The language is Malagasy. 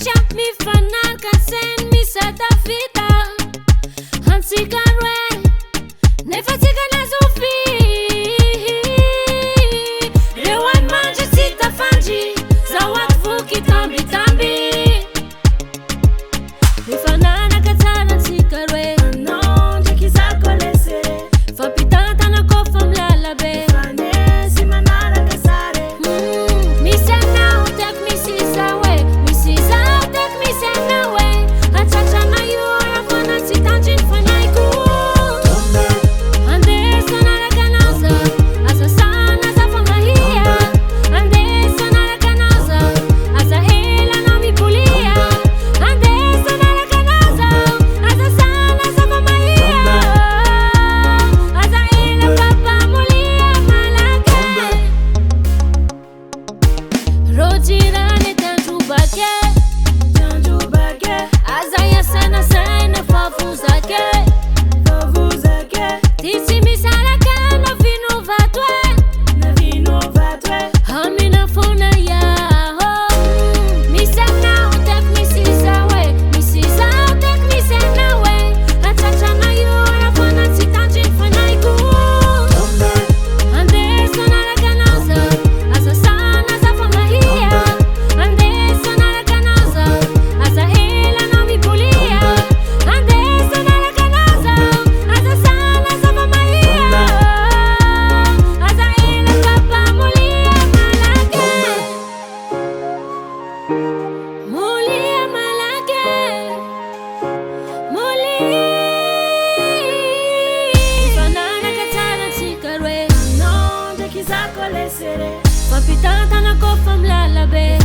Chacha mifanaka sen misatafita Hansikarwe nefatika na zufi Rewan manje sita fanji Zawat fuki tambi tambi Mifanana katana sikarwe Nonje kizako lesere Fapitanta na kofa mlalabe Fane simanara kasare Misena utek misisa we Misisa utek misena we Achacha na yura fana sitanjin fanaiku Ande sonara kanaza Asa sana za famahia Ande sonara kanaza Asa hela na mipulia Ande sonara kanaza Asa sana za famahia Asa hela papa mulia malake Rojirane tanju bake Azaya sana sana fafuzake Tisi misaraka na vino vatwe Hamina fona yaho Misena utek misisa we Misisa utek misena we Achacha na yura fana sitanjin fanaiku Ande sonara kanaza Asa sana za famahia Ande sonara kanaza Asa hela na mipulia Ande sonara kanaza Asa sana za famahia Asa hela papa mulia malake Mulia malake Mifanana katana sikarwe Nonje kizako lesere Fapitanta na kofa mlalabe